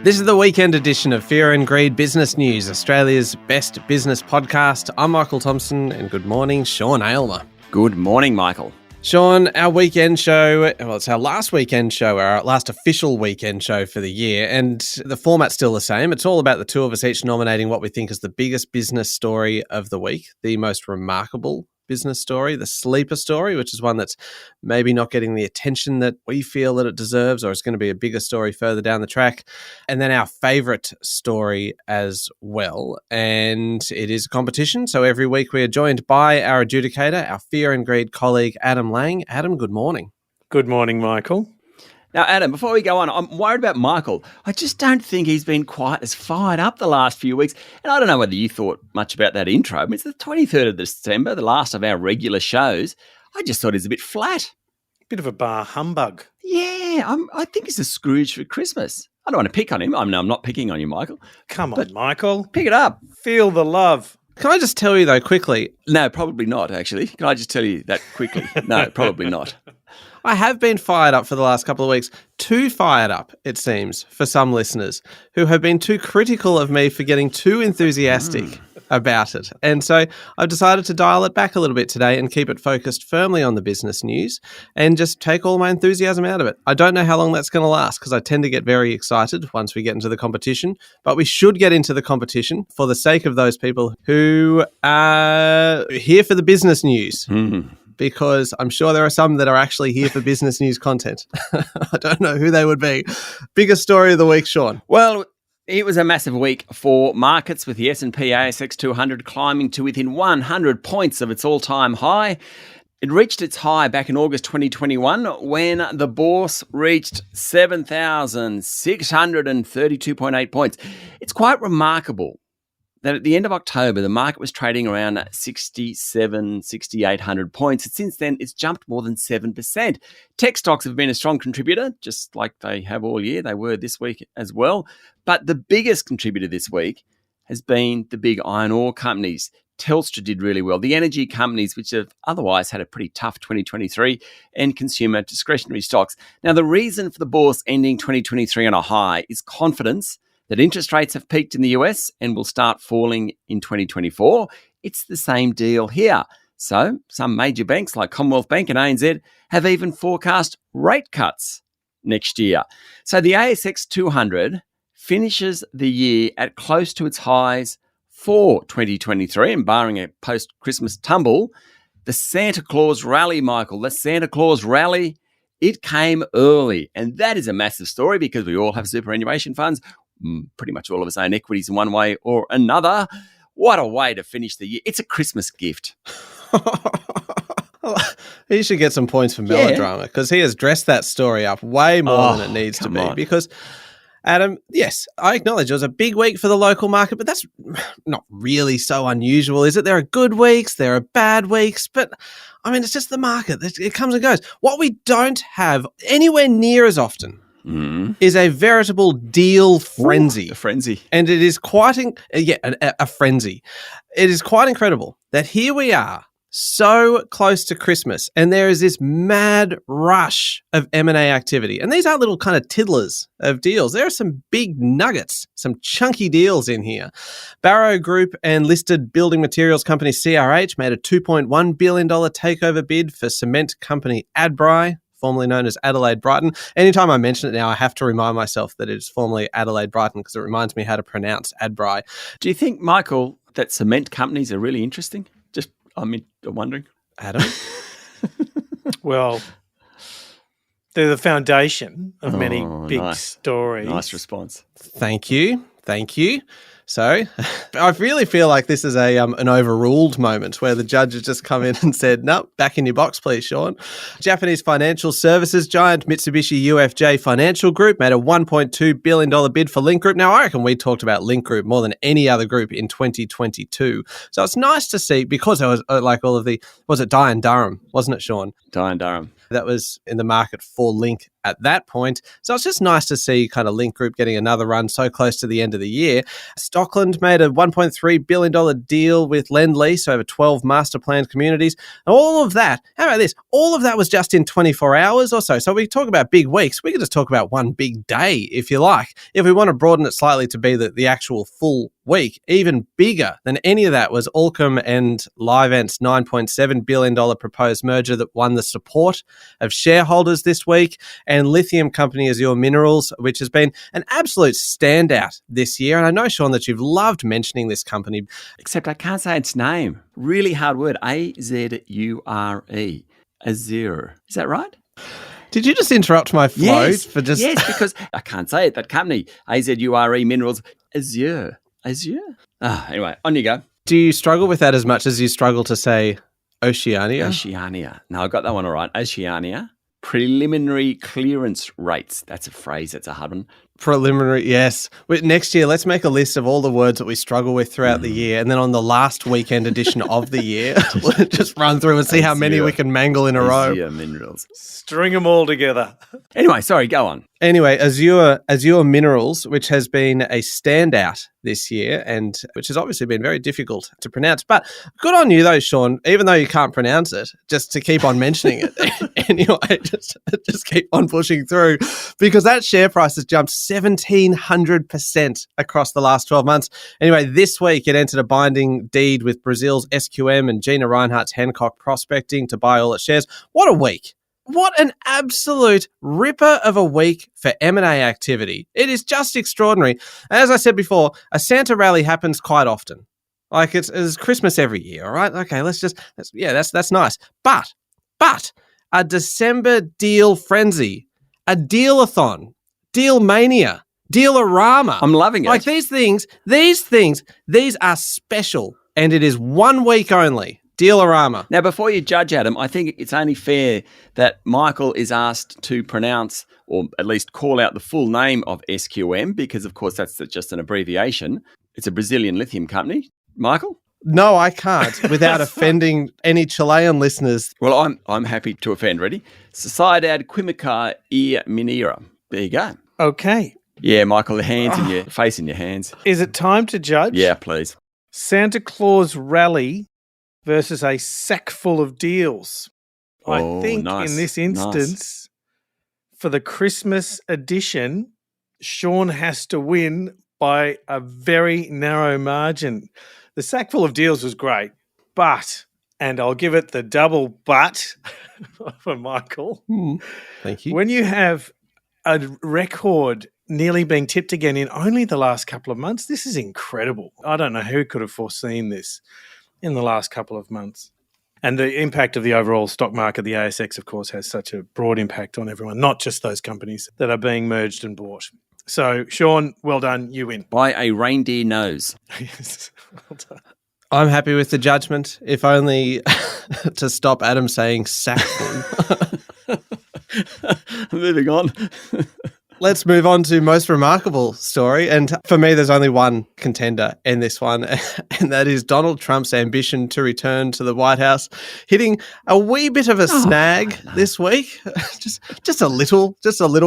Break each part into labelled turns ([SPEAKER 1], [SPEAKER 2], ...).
[SPEAKER 1] This is the weekend edition of Fear and Greed Business News, Australia's best business podcast. I'm Michael Thompson, and good morning, Sean Aylmer.
[SPEAKER 2] Good morning, Michael.
[SPEAKER 1] Sean, our weekend show, well, it's our last weekend show, our last official weekend show for the year, and the format's still the same. It's all about the two of us each nominating what we think is the biggest business story of the week, the most remarkable business story, the sleeper story, which is one that's maybe not getting the attention that we feel that it deserves, or it's going to be a bigger story further down the track, and then our favourite story as well. And it is a competition, so every week we are joined by our adjudicator, our Fear and Greed colleague, Adam Lang. Adam, good morning.
[SPEAKER 3] Good morning, Michael.
[SPEAKER 2] Now, Adam, before we go on, I'm worried about Michael. I just don't think he's been quite as fired up the last few weeks. And I don't know whether you thought much about that intro. I mean, it's the 23rd of December, the last of our regular shows. I just thought he's a bit flat.
[SPEAKER 3] Bit of a bar humbug.
[SPEAKER 2] Yeah, I think he's a Scrooge for Christmas. I don't want to pick on him. I'm not picking on you, Michael.
[SPEAKER 3] Come on, Michael.
[SPEAKER 2] Pick it up.
[SPEAKER 3] Feel the love.
[SPEAKER 1] Can I just tell you, though, quickly?
[SPEAKER 2] No, probably not, actually. Can I just tell you that quickly? No, probably not.
[SPEAKER 1] I have been fired up for the last couple of weeks. Too fired up, it seems, for some listeners who have been too critical of me for getting too enthusiastic about it. And so I've decided to dial it back a little bit today and keep it focused firmly on the business news and just take all my enthusiasm out of it. I don't know how long that's going to last because I tend to get very excited once we get into the competition, but we should get into the competition for the sake of those people who are here for the business news. Because I'm sure there are some that are actually here for business news content. I don't know who they would be. Biggest story of the week, Sean.
[SPEAKER 2] Well, it was a massive week for markets with the S&P ASX 200 climbing to within 100 points of its all-time high. It reached its high back in August 2021 when the bourse reached 7,632.8 points. It's quite remarkable that at the end of October, the market was trading around 6,800 points. And since then, it's jumped more than 7%. Tech stocks have been a strong contributor, just like they have all year. They were this week as well. But the biggest contributor this week has been the big iron ore companies. Telstra did really well. The energy companies, which have otherwise had a pretty tough 2023, and consumer discretionary stocks. Now, the reason for the bourse ending 2023 on a high is confidence that interest rates have peaked in the US and will start falling in 2024. It's the same deal here. So some major banks like Commonwealth Bank and ANZ have even forecast rate cuts next year. So the ASX 200 finishes the year at close to its highs for 2023, and barring a post-Christmas tumble, the Santa Claus rally, Michael, the Santa Claus rally, it came early. And that is a massive story because we all have superannuation funds. Pretty much all of us own equities in one way or another. What a way to finish the year. It's a Christmas gift.
[SPEAKER 1] He should get some points for melodrama because he has dressed that story up way more than it needs to be.
[SPEAKER 2] On.
[SPEAKER 1] Because, Adam, yes, I acknowledge it was a big week for the local market, but that's not really so unusual, is it? There are good weeks, there are bad weeks, but I mean, it's just the market. It comes and goes. What we don't have anywhere near as often is a veritable deal frenzy.
[SPEAKER 2] A frenzy.
[SPEAKER 1] And it is quite, a frenzy. It is quite incredible that here we are so close to Christmas and there is this mad rush of M&A activity. And these aren't little kind of tiddlers of deals. There are some big nuggets, some chunky deals in here. Barrow Group and listed building materials company CRH made a $2.1 billion takeover bid for cement company Adbri, formerly known as Adelaide Brighton. Anytime I mention it now, I have to remind myself that it is formerly Adelaide Brighton because it reminds me how to pronounce Adbri.
[SPEAKER 2] Do you think, Michael, that cement companies are really interesting? I'm wondering.
[SPEAKER 1] Adam?
[SPEAKER 3] Well, they're the foundation of many big stories.
[SPEAKER 2] Nice response.
[SPEAKER 1] Thank you. So I really feel like this is an overruled moment where the judge has just come in and said, no, back in your box, please, Sean. Japanese financial services giant Mitsubishi UFJ Financial Group made a $1.2 billion bid for Link Group. Now, I reckon we talked about Link Group more than any other group in 2022. So it's nice to see because it was like all of was it Dye and Durham, wasn't it, Sean?
[SPEAKER 2] Dye and Durham.
[SPEAKER 1] that was in the market for Link at that point. So it's just nice to see kind of Link Group getting another run so close to the end of the year. Stockland made a $1.3 billion deal with Lend-Lease over 12 master planned communities. And all of that, how about this? All of that was just in 24 hours or so. So we talk about big weeks. We could just talk about one big day, if you like. If we want to broaden it slightly to be the actual full week, even bigger than any of that was Allcom and Livent's $9.7 billion proposed merger that won the support of shareholders this week, and lithium company Azure Minerals, which has been an absolute standout this year. And I know, Sean, that you've loved mentioning this company.
[SPEAKER 2] Except I can't say its name. Really hard word. A-Z-U-R-E. Azure. Is that right?
[SPEAKER 1] Did you just interrupt my flow?
[SPEAKER 2] Yes, because I can't say it. That company, A-Z-U-R-E Minerals, Azure. Anyway, on you go.
[SPEAKER 1] Do you struggle with that as much as you struggle to say Oceania?
[SPEAKER 2] Oceania. No, I got that one all right. Oceania. Preliminary clearance rates. That's a phrase. That's a hard one.
[SPEAKER 1] Preliminary, yes. Next year, let's make a list of all the words that we struggle with throughout the year. And then on the last weekend edition of the year, we'll just run through and see how many we can mangle in a row.
[SPEAKER 2] Azure Minerals.
[SPEAKER 3] String them all together.
[SPEAKER 2] Anyway, sorry, go on.
[SPEAKER 1] Anyway, Azure Minerals, which has been a standout this year and which has obviously been very difficult to pronounce. But good on you, though, Sean, even though you can't pronounce it, just to keep on mentioning it. Anyway, just keep on pushing through, because that share price has jumped 1,700% across the last 12 months. Anyway, this week it entered a binding deed with Brazil's SQM and Gina Reinhardt's Hancock Prospecting to buy all its shares. What a week. What an absolute ripper of a week for M&A activity. It is just extraordinary. As I said before, a Santa rally happens quite often. Like it's Christmas every year, all right? Okay, that's nice. But a December deal frenzy, a deal-a-thon, deal mania, deal-a-rama.
[SPEAKER 2] I'm loving it.
[SPEAKER 1] Like these things, these are special, and it is 1 week only. Deal-a-rama.
[SPEAKER 2] Now, before you judge Adam, I think it's only fair that Michael is asked to pronounce or at least call out the full name of SQM, because, of course, that's just an abbreviation. It's a Brazilian lithium company. Michael?
[SPEAKER 1] No, I can't without offending any Chilean listeners.
[SPEAKER 2] Well, I'm happy to offend. Ready? Sociedade Química e Mineira. There you go.
[SPEAKER 3] Okay.
[SPEAKER 2] Yeah, Michael, the hands in your face in your hands.
[SPEAKER 3] Is it time to judge?
[SPEAKER 2] Yeah, please.
[SPEAKER 3] Santa Claus rally versus a sack full of deals. I think in this instance, for the Christmas edition, Sean has to win by a very narrow margin. The sack full of deals was great, but, and I'll give it the double but for Michael.
[SPEAKER 1] Thank you.
[SPEAKER 3] When you have a record nearly being tipped again in only the last couple of months, this is incredible. I don't know who could have foreseen this in the last couple of months. And the impact of the overall stock market, the ASX, of course, has such a broad impact on everyone, not just those companies that are being merged and bought. So, Sean, well done. You win.
[SPEAKER 2] By a reindeer nose.
[SPEAKER 3] Yes, well done.
[SPEAKER 1] I'm happy with the judgment, if only to stop Adam saying sackful.
[SPEAKER 2] Moving on.
[SPEAKER 1] Let's move on to most remarkable story. And for me, there's only one contender in this one, and that is Donald Trump's ambition to return to the White House, hitting a wee bit of a snag this week. just a little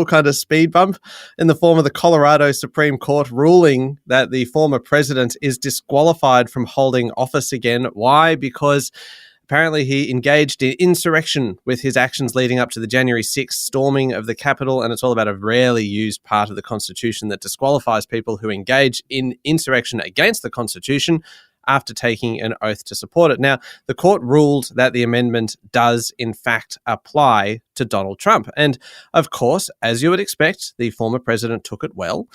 [SPEAKER 1] kind of speed bump in the form of the Colorado Supreme Court ruling that the former president is disqualified from holding office again. Why? Because apparently he engaged in insurrection with his actions leading up to the January 6th storming of the Capitol, and it's all about a rarely used part of the Constitution that disqualifies people who engage in insurrection against the Constitution after taking an oath to support it. Now, the court ruled that the amendment does, in fact, apply to Donald Trump. And, of course, as you would expect, the former president took it well.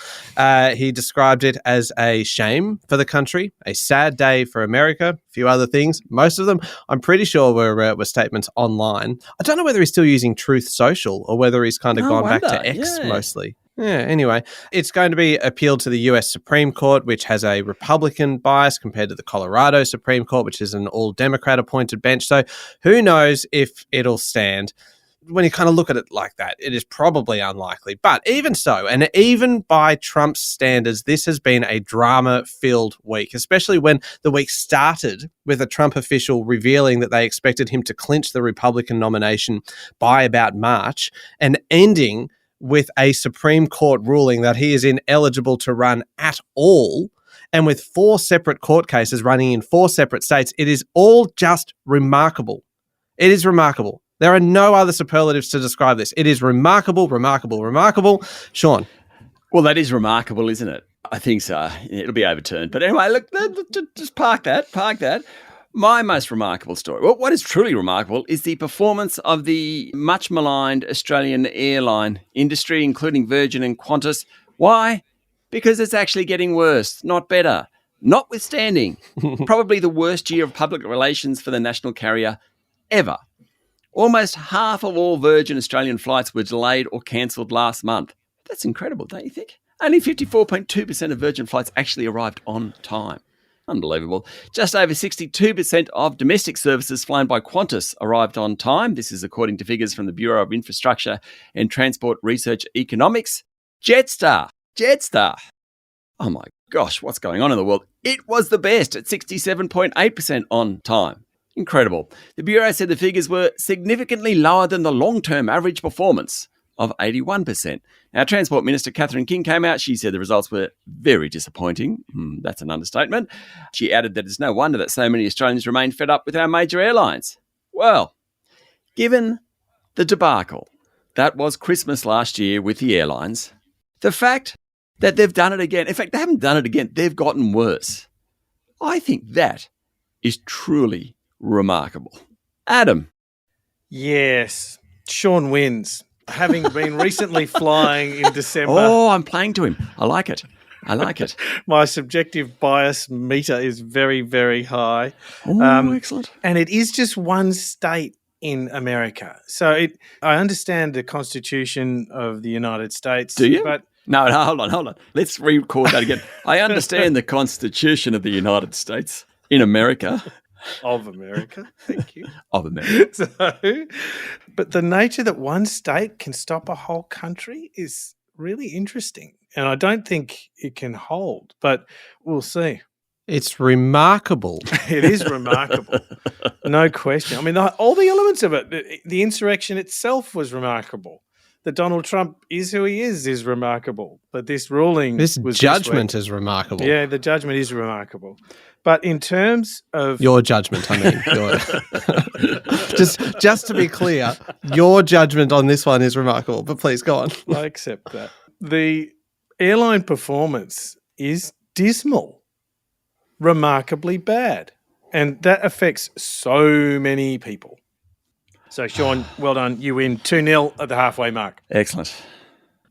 [SPEAKER 1] He described it as a shame for the country, a sad day for America, a few other things. Most of them, I'm pretty sure, were statements online. I don't know whether he's still using Truth Social or whether he's kind of gone back to X mostly. Yeah, anyway, it's going to be appealed to the US Supreme Court, which has a Republican bias compared to the Colorado Supreme Court, which is an all-Democrat appointed bench. So who knows if it'll stand. when you kind of look at it like that, it is probably unlikely. But even so, and even by Trump's standards, this has been a drama-filled week, especially when the week started with a Trump official revealing that they expected him to clinch the Republican nomination by about March, and ending with a Supreme Court ruling that he is ineligible to run at all. And with 4 separate court cases running in 4 separate states, it is all just remarkable. It is remarkable. There are no other superlatives to describe this. It is remarkable, remarkable, remarkable. Sean.
[SPEAKER 2] Well, that is remarkable, isn't it? I think so. It'll be overturned. But anyway, look, just park that. My most remarkable story, well, what is truly remarkable is the performance of the much maligned Australian airline industry, including Virgin and Qantas. Why? Because it's actually getting worse, not better. Notwithstanding, probably the worst year of public relations for the national carrier ever. Almost half of all Virgin Australian flights were delayed or cancelled last month. That's incredible, don't you think? Only 54.2% of Virgin flights actually arrived on time. Unbelievable. Just over 62% of domestic services flown by Qantas arrived on time. This is according to figures from the Bureau of Infrastructure and Transport Research Economics. Jetstar. Oh my gosh, what's going on in the world? It was the best at 67.8% on time. Incredible. The Bureau said the figures were significantly lower than the long-term average performance of 81%. Our Transport Minister, Catherine King, came out. She said the results were very disappointing. That's an understatement. She added that it's no wonder that so many Australians remain fed up with our major airlines. Well, given the debacle that was Christmas last year with the airlines, the fact that they've done it again, in fact, they haven't done it again, they've gotten worse. I think that is truly remarkable. Adam.
[SPEAKER 3] Yes, Sean wins. Having been recently flying in December.
[SPEAKER 2] Oh, I'm playing to him. I like it.
[SPEAKER 3] My subjective bias meter is very, very high.
[SPEAKER 2] Oh, excellent.
[SPEAKER 3] And it is just one state in America. So I understand the Constitution of the United States.
[SPEAKER 2] Do you?
[SPEAKER 3] But
[SPEAKER 2] No, hold on. Let's record that again. I understand the Constitution of the United States in America.
[SPEAKER 3] Of America, thank you.
[SPEAKER 2] Of America.
[SPEAKER 3] But the nature that one state can stop a whole country is really interesting. And I don't think it can hold, but we'll see.
[SPEAKER 1] It's remarkable.
[SPEAKER 3] It is remarkable. No question. I mean, all the elements of it, the insurrection itself was remarkable. That Donald Trump is who he is remarkable. But this ruling...
[SPEAKER 1] This judgment is remarkable.
[SPEAKER 3] Yeah, the judgment is remarkable. But in terms of...
[SPEAKER 1] Your judgment, I mean. Just to be clear, your judgment on this one is remarkable. But please, go on.
[SPEAKER 3] I accept that. The airline performance is dismal. Remarkably bad. And that affects so many people. So, Sean, well done. You win 2-0 at the halfway mark.
[SPEAKER 2] Excellent.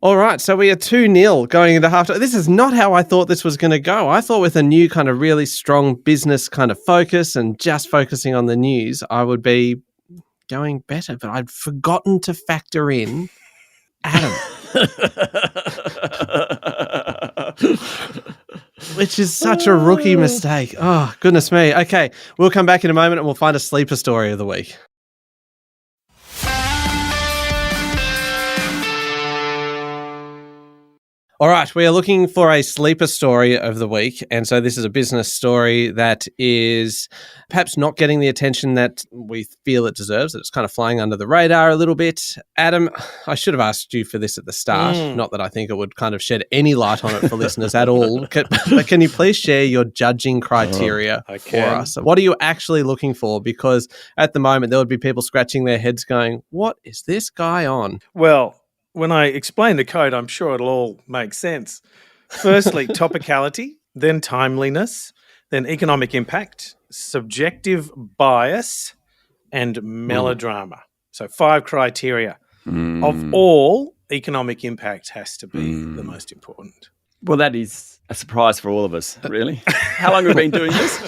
[SPEAKER 1] All right, so we are 2-0 going into halftime. This is not how I thought this was going to go. I thought with a new kind of really strong business kind of focus and just focusing on the news, I would be going better. But I'd forgotten to factor in Adam. Which is such a rookie mistake. Oh, goodness me. Okay, we'll come back in a moment and we'll find a sleeper story of the week. All right, we are looking for a sleeper story of the week. And so this is a business story that is perhaps not getting the attention that we feel it deserves. It's kind of flying under the radar a little bit. Adam, I should have asked you for this at the start. Not that I think it would kind of shed any light on it for listeners at all. But can you please share your judging criteria for us? What are you actually looking for? Because at the moment, there would be people scratching their heads going, what is this guy on?
[SPEAKER 3] Well, when I explain the code, I'm sure it'll all make sense. Firstly, topicality, then timeliness, then economic impact, subjective bias, and melodrama. So 5 criteria. Of all, economic impact has to be the most important.
[SPEAKER 2] Well, that is a surprise for all of us, really. How long have we been doing this?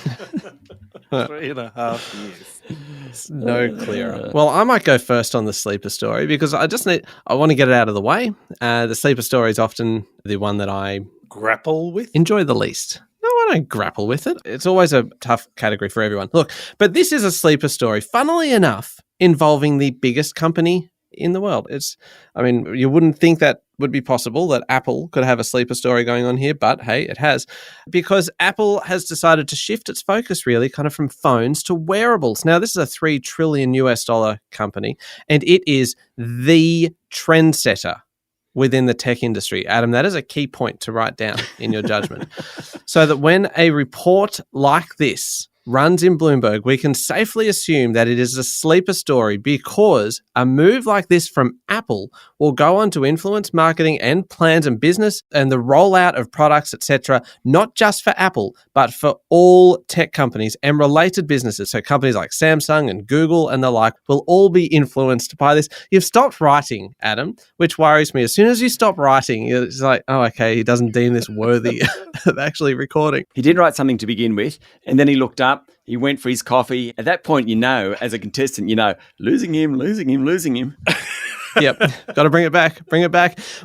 [SPEAKER 3] 3.5 years.
[SPEAKER 1] It's no clearer. Well, I might go first on the sleeper story because I want to get it out of the way. The sleeper story is often the one that I
[SPEAKER 3] grapple with,
[SPEAKER 1] enjoy the least. No, I don't grapple with it. It's always a tough category for everyone. Look, but this is a sleeper story, funnily enough, involving the biggest company in the world. You wouldn't think that would be possible, that Apple could have a sleeper story going on here, but hey, it has. Because Apple has decided to shift its focus really kind of from phones to wearables. Now, this is a $3 trillion company, and it is the trendsetter within the tech industry. Adam, that is a key point to write down in your judgment. So that when a report like this runs in Bloomberg, we can safely assume that it is a sleeper story, because a move like this from Apple will go on to influence marketing and plans and business and the rollout of products, etc., not just for Apple, but for all tech companies and related businesses. So companies like Samsung and Google and the like will all be influenced by this. You've stopped writing, Adam, which worries me. As soon as you stop writing, it's like, oh, okay, he doesn't deem this worthy of actually recording.
[SPEAKER 2] He did write something to begin with, and then he looked up, he went for his coffee. At that point, as a contestant, losing him. Yep, got to bring it back.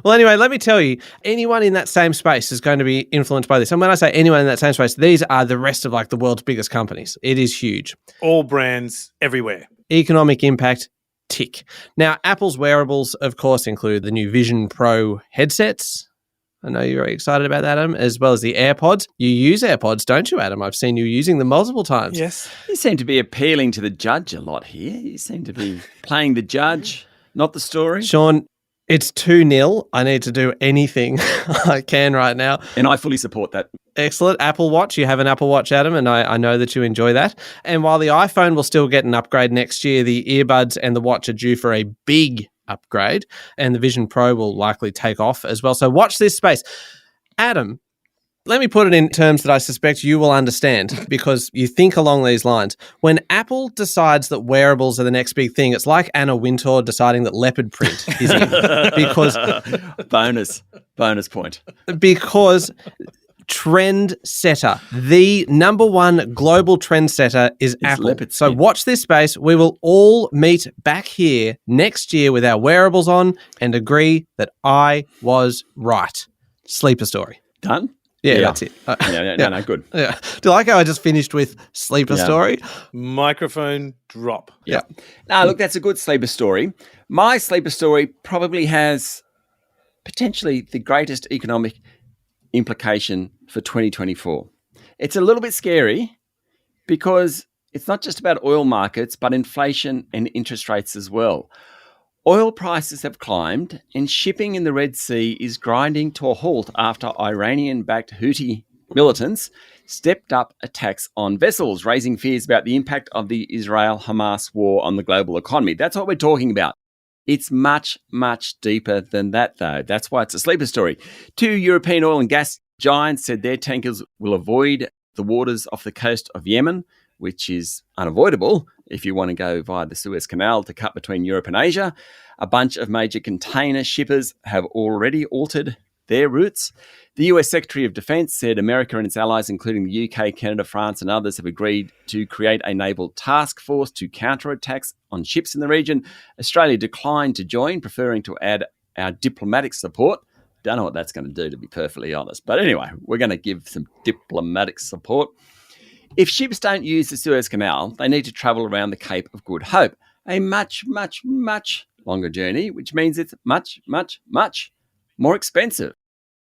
[SPEAKER 2] Well, anyway, let me tell you, anyone in that same space is going to be influenced by this. And when I say anyone in that same space, these are the rest of the world's biggest companies. It is huge.
[SPEAKER 3] All brands everywhere.
[SPEAKER 1] Economic impact, tick. Now, Apple's wearables, of course, include the new Vision Pro headsets. I know you're very excited about that, Adam, as well as the AirPods. You use AirPods, don't you, Adam? I've seen you using them multiple times.
[SPEAKER 3] Yes.
[SPEAKER 2] You seem to be appealing to the judge a lot here. You seem to be playing the judge, not the story.
[SPEAKER 1] Sean, it's 2-0. I need to do anything I can right now.
[SPEAKER 2] And I fully support that.
[SPEAKER 1] Excellent. Apple Watch. You have an Apple Watch, Adam, and I know that you enjoy that. And while the iPhone will still get an upgrade next year, the earbuds and the watch are due for a big upgrade, and the Vision Pro will likely take off as well. So watch this space. Adam, let me put it in terms that I suspect you will understand, because you think along these lines. When Apple decides that wearables are the next big thing, it's like Anna Wintour deciding that leopard print is in. Because
[SPEAKER 2] bonus point.
[SPEAKER 1] Because trend setter, the number one global trend setter is Apple. So watch this space. We will all meet back here next year with our wearables on and agree that I was right. Sleeper story.
[SPEAKER 2] Done?
[SPEAKER 1] Yeah, that's it.
[SPEAKER 2] No, good.
[SPEAKER 1] Yeah. Do you like how I just finished with sleeper story?
[SPEAKER 3] Microphone drop.
[SPEAKER 2] Yeah. No, look, that's a good sleeper story. My sleeper story probably has potentially the greatest economic implication for 2024. It's a little bit scary because it's not just about oil markets, but inflation and interest rates as well. Oil prices have climbed and shipping in the Red Sea is grinding to a halt after Iranian-backed Houthi militants stepped up attacks on vessels, raising fears about the impact of the Israel-Hamas war on the global economy. That's what we're talking about. It's much, much deeper than that, though. That's why it's a sleeper story. 2 European oil and gas giants said their tankers will avoid the waters off the coast of Yemen, which is unavoidable if you want to go via the Suez Canal to cut between Europe and Asia. A bunch of major container shippers have already altered their routes. The US Secretary of Defense said America and its allies, including the UK, Canada, France, and others, have agreed to create a naval task force to counter attacks on ships in the region. Australia declined to join, preferring to add our diplomatic support. Don't know what that's going to do, to be perfectly honest. But anyway, we're going to give some diplomatic support. If ships don't use the Suez Canal, they need to travel around the Cape of Good Hope, a much, much, much longer journey, which means it's much, much, much more expensive.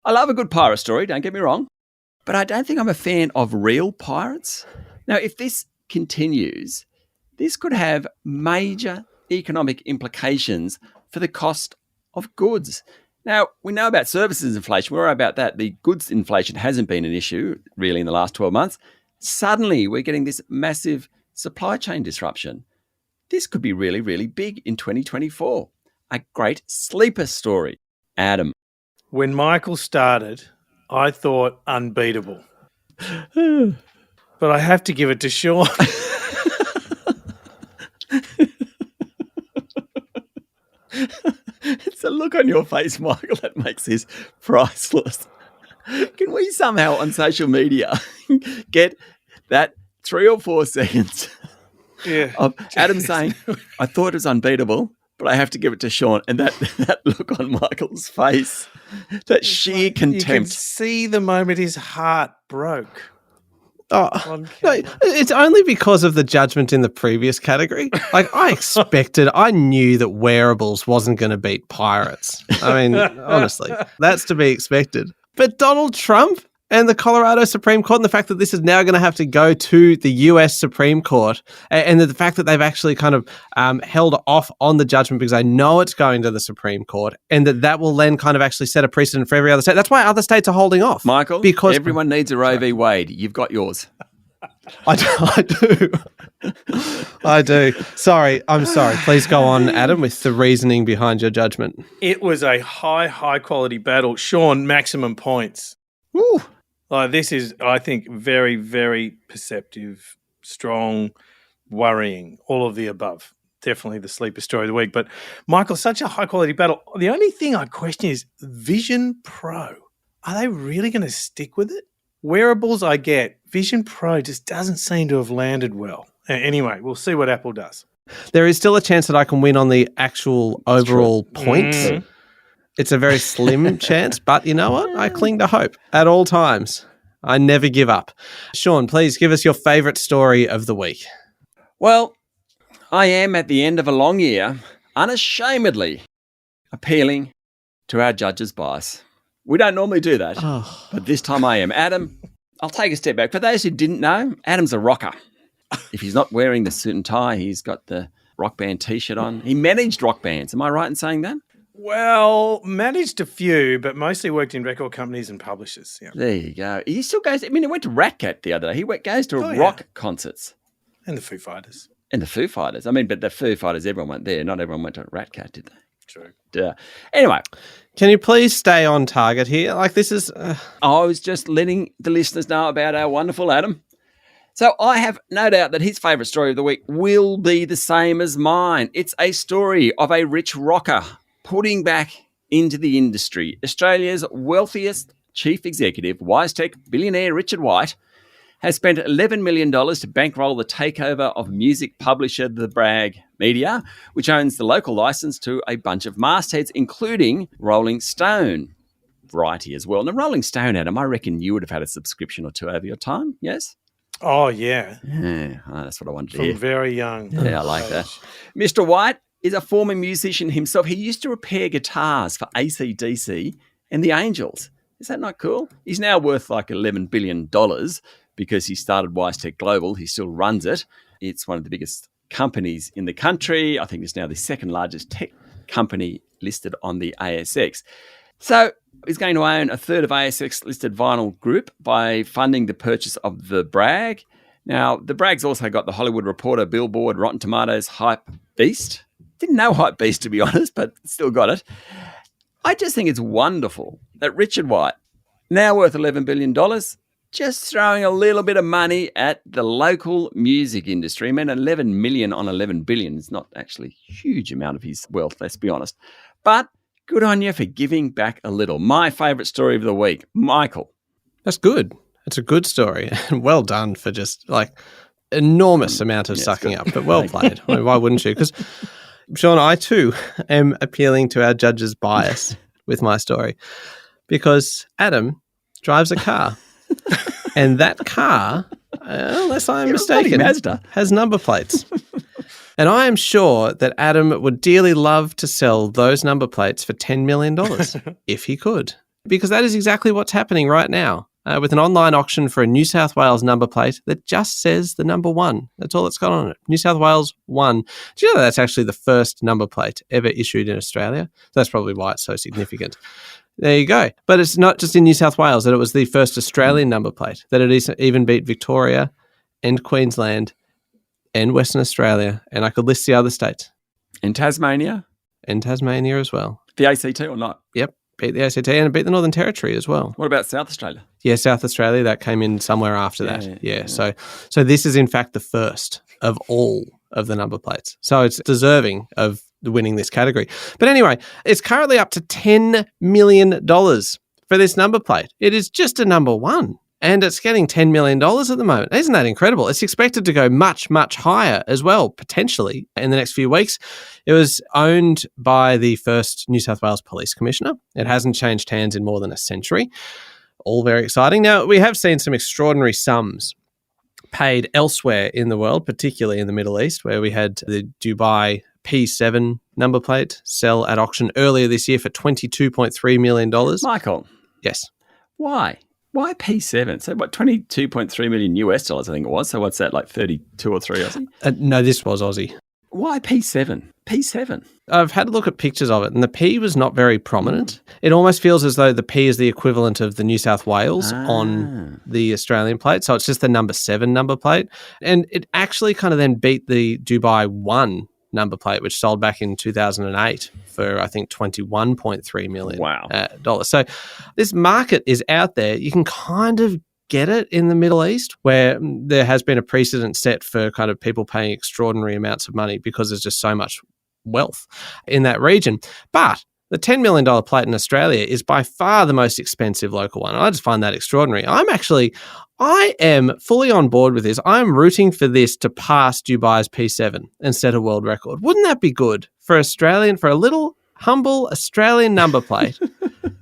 [SPEAKER 2] I love a good pirate story, don't get me wrong, but I don't think I'm a fan of real pirates. Now, if this continues, this could have major economic implications for the cost of goods. Now, we know about services inflation. We're about that. The goods inflation hasn't been an issue really in the last 12 months. Suddenly, we're getting this massive supply chain disruption. This could be really, really big in 2024. A great sleeper story. Adam.
[SPEAKER 3] When Michael started, I thought unbeatable. But I have to give it to Sean.
[SPEAKER 2] It's a look on your face, Michael, that makes this priceless. Can we somehow on social media get that 3 or 4 seconds of Adam saying, I thought it was unbeatable, but I have to give it to Sean, and that look on Michael's face, that sheer contempt.
[SPEAKER 3] You can see the moment his heart broke.
[SPEAKER 1] Oh, no, it's only because of the judgment in the previous category. Like, I knew that wearables wasn't going to beat pirates. I mean, honestly, that's to be expected. But Donald Trump and the Colorado Supreme Court, and the fact that this is now going to have to go to the US Supreme Court, and the fact that they've actually kind of held off on the judgment because they know it's going to the Supreme Court, and that will then kind of actually set a precedent for every other state. That's why other states are holding off.
[SPEAKER 2] Michael, because everyone needs a Roe v. Wade. You've got yours.
[SPEAKER 1] I do. I do. I'm sorry. Please go on, Adam, with the reasoning behind your judgment.
[SPEAKER 3] It was a high quality battle. Sean, maximum points.
[SPEAKER 1] Woo.
[SPEAKER 3] This is, I think, very, very perceptive, strong, worrying, all of the above. Definitely the sleeper story of the week. But, Michael, such a high-quality battle. The only thing I question is Vision Pro. Are they really going to stick with it? Wearables I get. Vision Pro just doesn't seem to have landed well. Anyway, we'll see what Apple does.
[SPEAKER 1] There is still a chance that I can win on the actual overall points. Mm-hmm. It's a very slim chance, but you know what? I cling to hope at all times. I never give up. Sean, please give us your favourite story of the week.
[SPEAKER 2] Well, I am at the end of a long year, unashamedly appealing to our judges' bias. We don't normally do that, but this time I am. Adam, I'll take a step back. For those who didn't know, Adam's a rocker. If he's not wearing the suit and tie, he's got the rock band T-shirt on. He managed rock bands. Am I right in saying that?
[SPEAKER 3] Well, managed a few, but mostly worked in record companies and publishers. Yeah.
[SPEAKER 2] There you go. He still goes. I mean, he went to Rat Cat the other day. He goes to rock concerts.
[SPEAKER 3] And the Foo Fighters.
[SPEAKER 2] I mean, but the Foo Fighters, everyone went there. Not everyone went to Rat Cat, did they?
[SPEAKER 3] True.
[SPEAKER 2] Duh. Anyway.
[SPEAKER 1] Can you please stay on target here? Like, this is...
[SPEAKER 2] I was just letting the listeners know about our wonderful Adam. So I have no doubt that his favourite story of the week will be the same as mine. It's a story of a rich rocker putting back into the industry. Australia's wealthiest chief executive, WiseTech billionaire Richard White, has spent $11 million to bankroll the takeover of music publisher The Bragg Media, which owns the local license to a bunch of mastheads, including Rolling Stone. Variety as well. Now, Rolling Stone, Adam, I reckon you would have had a subscription or two over your time, yes?
[SPEAKER 3] Oh, yeah.
[SPEAKER 2] Yeah, that's what I wanted to hear.
[SPEAKER 3] From very young.
[SPEAKER 2] Yeah, I like that. Mr. White is a former musician himself. He used to repair guitars for AC/DC and the Angels. Is that not cool? He's now worth like $11 billion because he started WiseTech Global. He still runs it. It's one of the biggest companies in the country. I think it's now the second largest tech company listed on the ASX. So he's going to own a third of ASX-listed vinyl group by funding the purchase of The Bragg. Now, The Bragg's also got the Hollywood Reporter, Billboard, Rotten Tomatoes, Hype Beast. Didn't know Hype Beast, to be honest, but still got it. I just think it's wonderful that Richard White, now worth $11 billion, just throwing a little bit of money at the local music industry. I mean, 11 million on 11 billion is not actually a huge amount of his wealth, let's be honest. But good on you for giving back a little. My favourite story of the week, Michael.
[SPEAKER 1] That's good. It's a good story. Well done for just like enormous amount of sucking up, but well played. I mean, why wouldn't you? Because, Sean, I too am appealing to our judge's bias with my story because Adam drives a car. And that car, unless I'm mistaken, has number plates. And I am sure that Adam would dearly love to sell those number plates for $10 million if he could. Because that is exactly what's happening right now with an online auction for a New South Wales number plate that just says the number 1. That's all it's got on it. New South Wales 1. Do you know that's actually the first number plate ever issued in Australia? That's probably why it's so significant. There you go. But it's not just in New South Wales that it was the first Australian number plate, that it even beat Victoria and Queensland and Western Australia, and I could list the other states.
[SPEAKER 2] And Tasmania?
[SPEAKER 1] And Tasmania as well.
[SPEAKER 2] The ACT or not?
[SPEAKER 1] Yep, beat the ACT and it beat the Northern Territory as well.
[SPEAKER 2] What about South Australia?
[SPEAKER 1] Yeah, South Australia, that came in somewhere after that. Yeah. So this is in fact the first of all of the number plates. So it's deserving of winning this category. But anyway, it's currently up to $10 million for this number plate. It is just a number 1. And it's getting $10 million at the moment. Isn't that incredible? It's expected to go much, much higher as well, potentially, in the next few weeks. It was owned by the first New South Wales Police Commissioner. It hasn't changed hands in more than a century. All very exciting. Now, we have seen some extraordinary sums paid elsewhere in the world, particularly in the Middle East, where we had the Dubai P7 number plate sell at auction earlier this year for $22.3 million.
[SPEAKER 2] Michael.
[SPEAKER 1] Yes.
[SPEAKER 2] Why? Why P7? So what, 22.3 million US dollars, I think it was. So what's that, like 32 or 3 Aussie?
[SPEAKER 1] No, this was Aussie.
[SPEAKER 2] Why P7? P7.
[SPEAKER 1] I've had a look at pictures of it, and the P was not very prominent. It almost feels as though the P is the equivalent of the New South Wales on the Australian plate. So it's just the number 7 number plate. And it actually kind of then beat the Dubai 1 number plate, which sold back in 2008 for, I think, $21.3 million.
[SPEAKER 2] Wow.
[SPEAKER 1] Dollars. So this market is out there. You can kind of get it in the Middle East, where there has been a precedent set for kind of people paying extraordinary amounts of money because there's just so much wealth in that region. But the $10 million plate in Australia is by far the most expensive local one. And I just find that extraordinary. I am fully on board with this. I'm rooting for this to pass Dubai's P7 and set a world record. Wouldn't that be good for a little humble Australian number plate,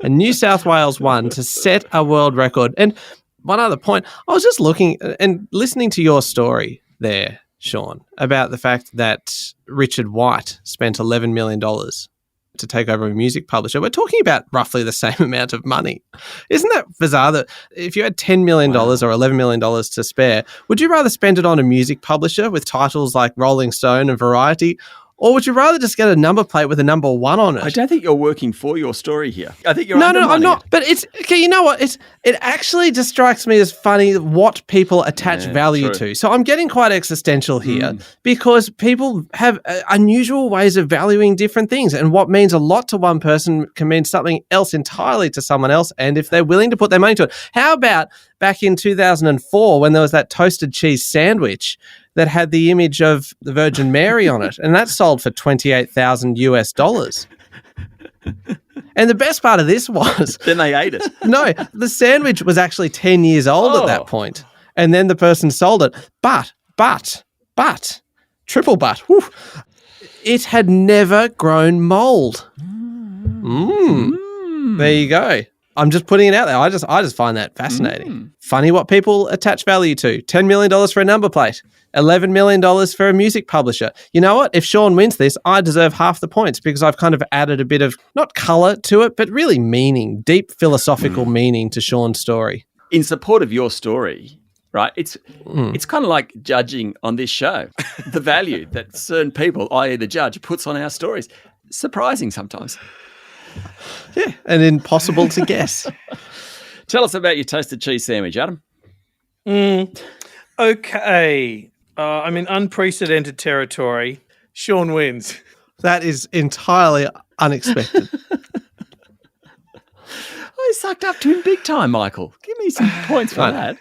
[SPEAKER 1] a New South Wales one, to set a world record? And one other point, I was just looking and listening to your story there, Sean, about the fact that Richard White spent $11 million to take over a music publisher. We're talking about roughly the same amount of money. Isn't that bizarre that if you had $10 million or $11 million to spare, would you rather spend it on a music publisher with titles like Rolling Stone and Variety, or would you rather just get a number plate with a number 1 on it?
[SPEAKER 2] I don't think you're working for your story here. I think you're
[SPEAKER 1] No, I'm not. But it's okay. You know what? It actually just strikes me as funny what people attach value to. So I'm getting quite existential here because people have unusual ways of valuing different things, and what means a lot to one person can mean something else entirely to someone else. And if they're willing to put their money to it, how about back in 2004 when there was that toasted cheese sandwich that had the image of the Virgin Mary on it, and that sold for $28,000 US. And the best part of this was...
[SPEAKER 2] Then they ate it.
[SPEAKER 1] No, the sandwich was actually 10 years old at that point, and then the person sold it. But, triple but, it had never grown mold. There you go. I'm just putting it out there. I just find that fascinating. Funny what people attach value to. $10 million for a number plate. $11 million for a music publisher. You know what? If Sean wins this, I deserve half the points because I've kind of added a bit of, not colour to it, but really meaning, deep philosophical meaning to Sean's story.
[SPEAKER 2] In support of your story, right, it's kind of like judging on this show. The value that certain people, i.e. the judge, puts on our stories. Surprising sometimes.
[SPEAKER 1] Yeah, and impossible to guess.
[SPEAKER 2] Tell us about your toasted cheese sandwich, Adam.
[SPEAKER 3] Okay. I'm in unprecedented territory. Sean wins.
[SPEAKER 1] That is entirely unexpected.
[SPEAKER 2] I sucked up to him big time, Michael. Give me some points for that.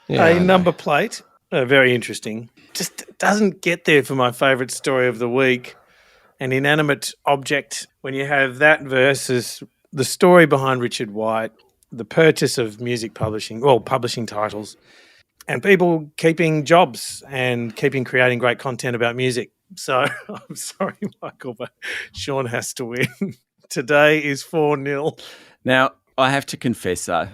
[SPEAKER 3] Yeah, a number plate. Very interesting. Just doesn't get there for my favourite story of the week. An inanimate object, when you have that versus the story behind Richard White, the purchase of music publishing, publishing titles, and people keeping jobs and keeping creating great content about music. So I'm sorry, Michael, but Sean has to win. Today is 4-0.
[SPEAKER 2] Now, I have to confess, though.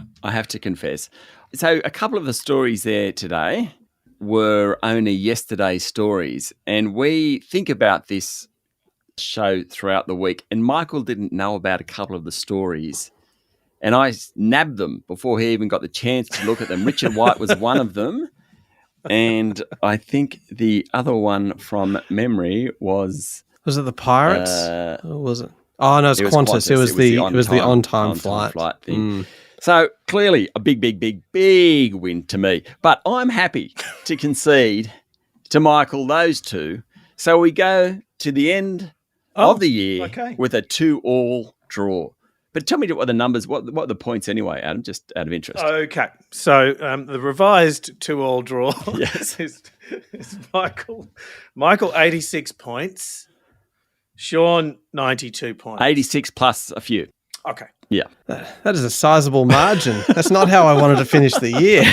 [SPEAKER 2] So a couple of the stories there today were only yesterday's stories, and we think about this show throughout the week, and Michael didn't know about a couple of the stories, and I nabbed them before he even got the chance to look at them. Richard White was one of them, and I think the other one from memory was
[SPEAKER 1] it the Pirates? Or was it? Oh no, it was Qantas. It was the on-time flight
[SPEAKER 2] thing. So clearly a big win to me, but I'm happy to concede to Michael those two. So we go to the end of the year with a 2-2 draw. But tell me what the numbers, what are the points anyway, Adam, just out of interest.
[SPEAKER 3] Okay. So the revised 2-2 draw
[SPEAKER 2] yes.
[SPEAKER 3] is Michael 86 points, Sean 92 points.
[SPEAKER 2] 86 plus a few.
[SPEAKER 3] Okay.
[SPEAKER 2] Yeah.
[SPEAKER 1] That is a sizable margin. That's not how I wanted to finish the year.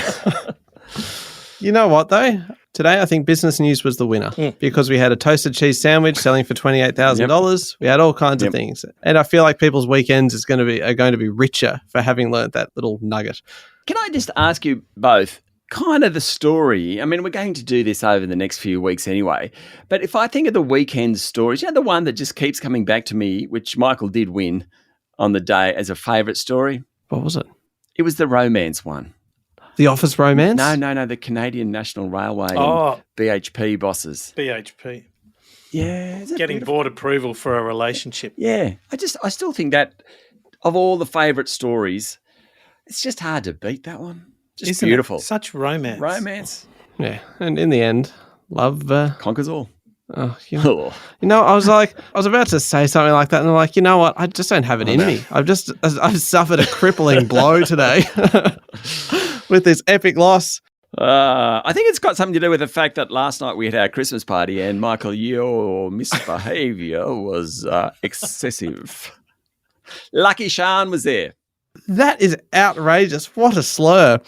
[SPEAKER 1] You know what, though? Today, I think business news was the winner because we had a toasted cheese sandwich selling for $28,000. We had all kinds of things. And I feel like people's weekends are going to be richer for having learnt that little nugget.
[SPEAKER 2] Can I just ask you both, kind of the story. I mean, we're going to do this over the next few weeks anyway. But if I think of the weekend stories, the one that just keeps coming back to me, which Michael did win on the day as a favourite story.
[SPEAKER 1] What was it?
[SPEAKER 2] It was the romance one.
[SPEAKER 1] The Office romance?
[SPEAKER 2] No. The Canadian National Railway and BHP bosses.
[SPEAKER 3] BHP.
[SPEAKER 2] Yeah.
[SPEAKER 3] Getting board approval for a relationship.
[SPEAKER 2] Yeah. I still think that of all the favourite stories, it's just hard to beat that one. Just
[SPEAKER 3] Isn't
[SPEAKER 2] beautiful.
[SPEAKER 3] It? Such romance.
[SPEAKER 2] Romance.
[SPEAKER 1] Yeah. And in the end, love
[SPEAKER 2] conquers all.
[SPEAKER 1] Oh, you know, I was about to say something like that, and I'm like, you know what? I just don't have it in me. I've suffered a crippling blow today with this epic loss.
[SPEAKER 2] I think it's got something to do with the fact that last night we had our Christmas party, and Michael, your misbehaviour was excessive. Lucky Sean was there.
[SPEAKER 1] That is outrageous. What a slur.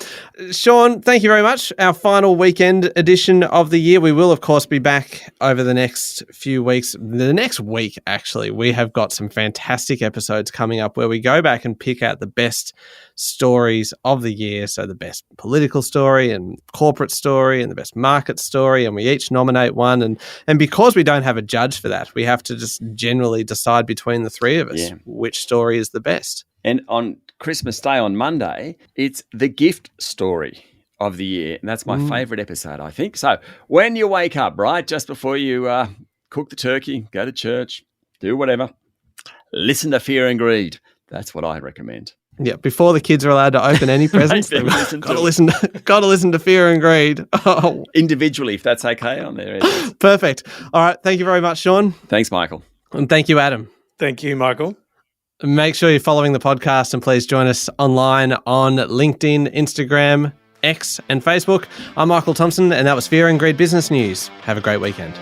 [SPEAKER 1] Sean, thank you very much. Our final weekend edition of the year. We will, of course, be back over the next few weeks. The next week, actually, we have got some fantastic episodes coming up where we go back and pick out the best stories of the year. So the best political story and corporate story and the best market story. And we each nominate one. And because we don't have a judge for that, we have to just generally decide between the three of us which story is the best.
[SPEAKER 2] And on Christmas Day on Monday, it's the gift story of the year. And that's my favourite episode, I think. So when you wake up, right, just before you cook the turkey, go to church, do whatever, listen to Fear and Greed. That's what I recommend.
[SPEAKER 1] Yeah, before the kids are allowed to open any presents, they've got to listen to Fear and Greed. Oh.
[SPEAKER 2] Individually, if that's okay on there.
[SPEAKER 1] Perfect. All right. Thank you very much, Sean.
[SPEAKER 2] Thanks, Michael.
[SPEAKER 1] And thank you, Adam.
[SPEAKER 3] Thank you, Michael.
[SPEAKER 1] Make sure you're following the podcast and please join us online on LinkedIn, Instagram, X and Facebook. I'm Michael Thompson and that was Fear and Greed Business News. Have a great weekend.